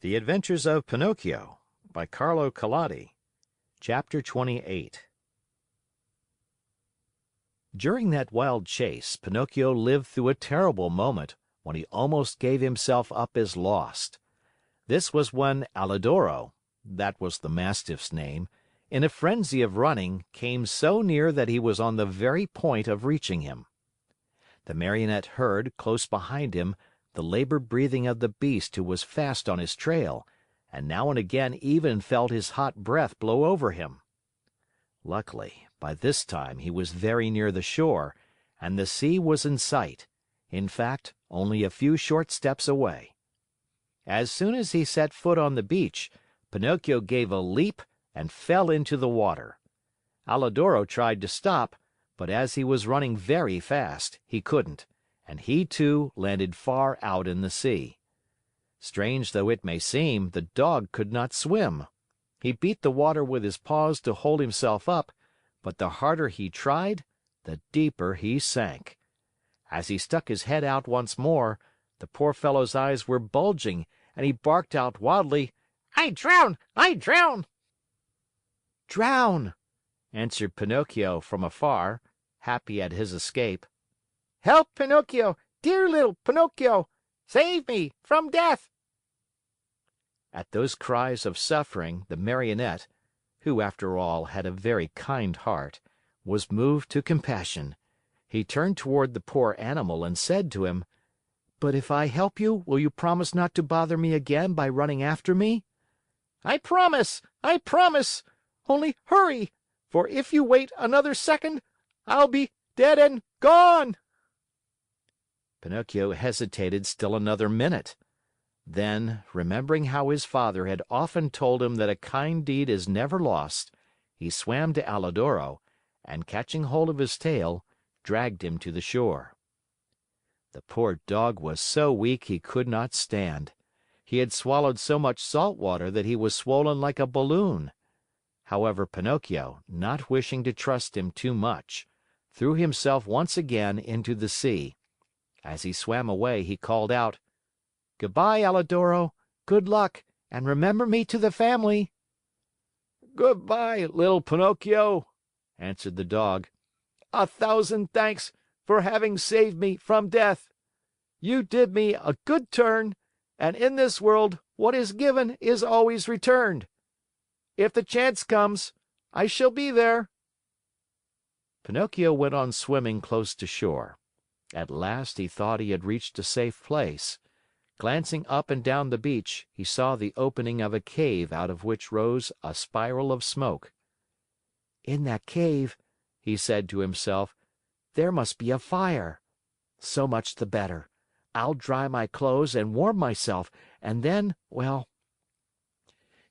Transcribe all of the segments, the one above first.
The Adventures of Pinocchio by Carlo Collodi. Chapter 28. During that wild chase, Pinocchio lived through a terrible moment when he almost gave himself up as lost. This was when Alidoro, that was the Mastiff's name, in a frenzy of running, came so near that he was on the very point of reaching him. The Marionette heard, close behind him, the labored breathing of the beast who was fast on his trail, and now and again even felt his hot breath blow over him. Luckily, by this time he was very near the shore, and the sea was in sight, in fact, only a few short steps away. As soon as he set foot on the beach, Pinocchio gave a leap and fell into the water. Alidoro tried to stop, but as he was running very fast, he couldn't, and he too landed far out in the sea. Strange though it may seem, the dog could not swim. He beat the water with his paws to hold himself up, but the harder he tried, the deeper he sank. As he stuck his head out once more, the poor fellow's eyes were bulging, and he barked out wildly, "I drown! I drown!" "Drown!" answered Pinocchio from afar, happy at his escape. "Help, Pinocchio! Dear little Pinocchio! Save me from death!" At those cries of suffering, the Marionette, who after all had a very kind heart, was moved to compassion. He turned toward the poor animal and said to him, "But if I help you, will you promise not to bother me again by running after me?" "I promise! I promise! Only hurry, for if you wait another second, I'll be dead and gone!" Pinocchio hesitated still another minute. Then, remembering how his father had often told him that a kind deed is never lost, he swam to Alidoro and, catching hold of his tail, dragged him to the shore. The poor dog was so weak he could not stand. He had swallowed so much salt water that he was swollen like a balloon. However, Pinocchio, not wishing to trust him too much, threw himself once again into the sea. As he swam away, he called out, "Goodbye, Alidoro, good luck, and remember me to the family." "Goodbye, little Pinocchio," answered the dog. "A thousand thanks for having saved me from death. You did me a good turn, and in this world what is given is always returned. If the chance comes, I shall be there." Pinocchio went on swimming close to shore. At last he thought he had reached a safe place. Glancing up and down the beach, he saw the opening of a cave out of which rose a spiral of smoke. "In that cave," he said to himself, "there must be a fire. So much the better. I'll dry my clothes and warm myself, and then, well—"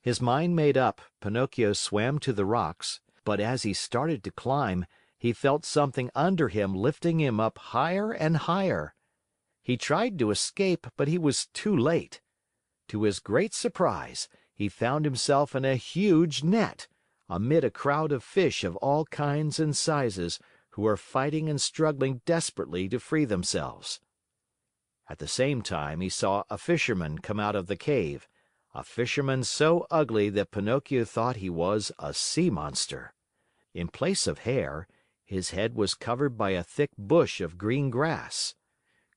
His mind made up, Pinocchio swam to the rocks, but as he started to climb, he felt something under him lifting him up higher and higher. He tried to escape, but he was too late. To his great surprise, he found himself in a huge net, amid a crowd of fish of all kinds and sizes, who were fighting and struggling desperately to free themselves. At the same time, he saw a fisherman come out of the cave, a fisherman so ugly that Pinocchio thought he was a sea monster. In place of hair, his head was covered by a thick bush of green grass.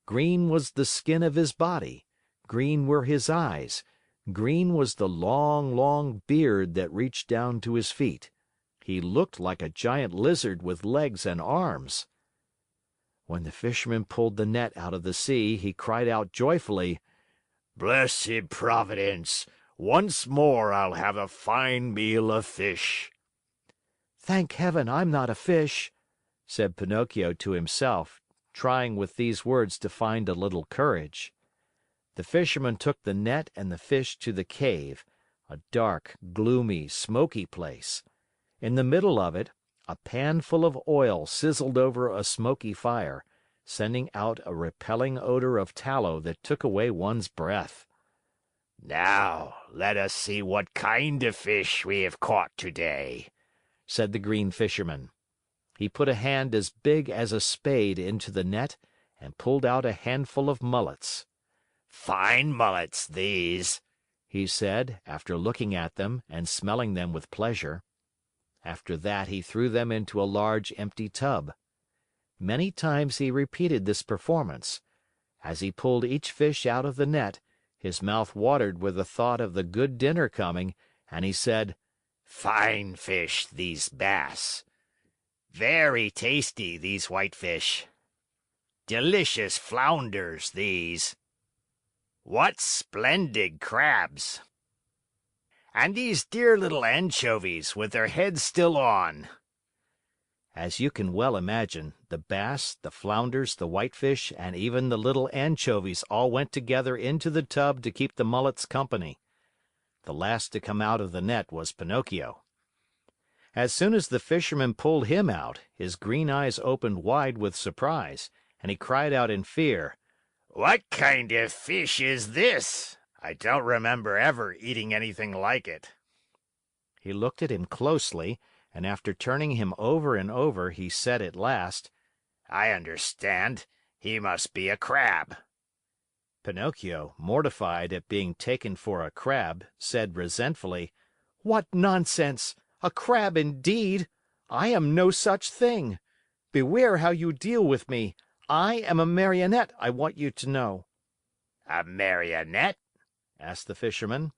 Green was the skin of his body, green were his eyes, green was the long, long beard that reached down to his feet. He looked like a giant lizard with legs and arms. When the fisherman pulled the net out of the sea, he cried out joyfully, "Blessed Providence! Once more I'll have a fine meal of fish." "Thank Heaven I'm not a fish," said Pinocchio to himself, trying with these words to find a little courage. The fisherman took the net and the fish to the cave, a dark, gloomy, smoky place. In the middle of it, a pan full of oil sizzled over a smoky fire, sending out a repelling odor of tallow that took away one's breath. "Now, let us see what kind of fish we have caught today," said the Green Fisherman. He put a hand as big as a spade into the net and pulled out a handful of mullets. "Fine mullets, these," he said, after looking at them and smelling them with pleasure. After that he threw them into a large empty tub. Many times he repeated this performance. As he pulled each fish out of the net, his mouth watered with the thought of the good dinner coming, and he said, Fine fish, these bass. Very tasty, these whitefish. Delicious flounders, these. What splendid crabs! And these dear little anchovies with their heads still on. As you can well imagine, the bass, the flounders, the whitefish, and even the little anchovies all went together into the tub to keep the mullets company. The last to come out of the net was Pinocchio. As soon as the fisherman pulled him out, his green eyes opened wide with surprise, and he cried out in fear, What kind of fish is this? I don't remember ever eating anything like it. He looked at him closely, and after turning him over and over, he said at last, I understand. He must be a crab. Pinocchio, mortified at being taken for a crab, said resentfully, What nonsense! A crab indeed! I am no such thing. Beware how you deal with me. I am a Marionette, I want you to know. A Marionette? Asked the fisherman.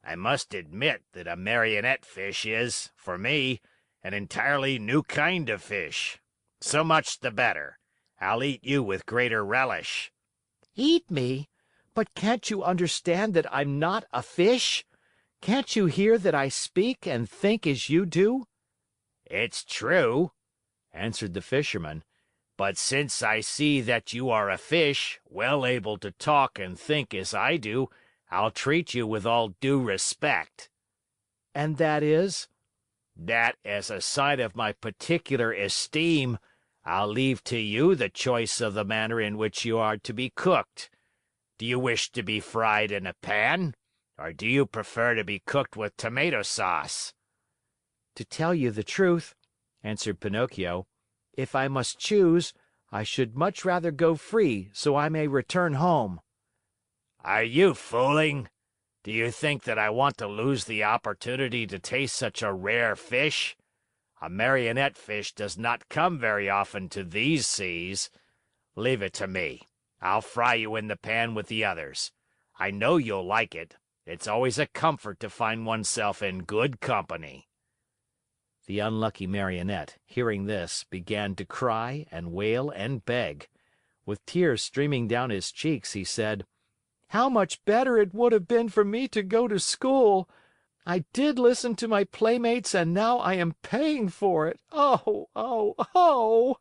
I must admit that a Marionette fish is, for me, an entirely new kind of fish. So much the better. I'll eat you with greater relish. Eat me? But can't you understand that I'm not a fish? Can't you hear that I speak and think as you do? It's true, answered the fisherman. But since I see that you are a fish, well able to talk and think as I do, I'll treat you with all due respect. And that is? That, as a sign of my particular esteem, I'll leave to you the choice of the manner in which you are to be cooked. Do you wish to be fried in a pan, or do you prefer to be cooked with tomato sauce? To tell you the truth, answered Pinocchio, if I must choose, I should much rather go free so I may return home. Are you fooling? Do you think that I want to lose the opportunity to taste such a rare fish? A Marionette fish does not come very often to these seas. Leave it to me. I'll fry you in the pan with the others. I know you'll like it. It's always a comfort to find oneself in good company. The unlucky Marionette, hearing this, began to cry and wail and beg. With tears streaming down his cheeks, he said, How much better it would have been for me to go to school! I did listen to my playmates and now I am paying for it. Oh, oh, oh!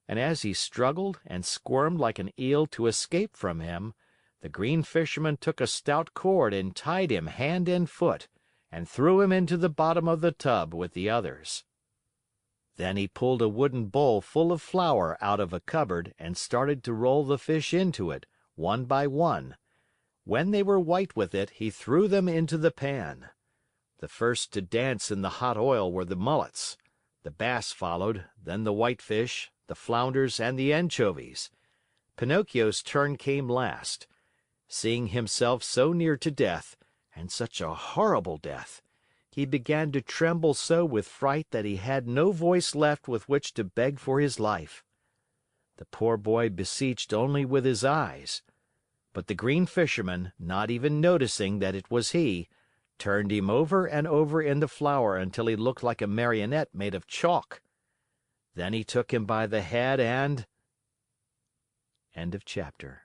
And as he struggled and squirmed like an eel to escape from him, the Green Fisherman took a stout cord and tied him hand and foot, and threw him into the bottom of the tub with the others. Then he pulled a wooden bowl full of flour out of a cupboard and started to roll the fish into it, one by one. When they were white with it, he threw them into the pan. The first to dance in the hot oil were the mullets. The bass followed, then the whitefish, the flounders, and the anchovies. Pinocchio's turn came last. Seeing himself so near to death, and such a horrible death, he began to tremble so with fright that he had no voice left with which to beg for his life. The poor boy beseeched only with his eyes. But the Green Fisherman, not even noticing that it was he, turned him over and over in the flour until he looked like a Marionette made of chalk. Then he took him by the head and... End of chapter.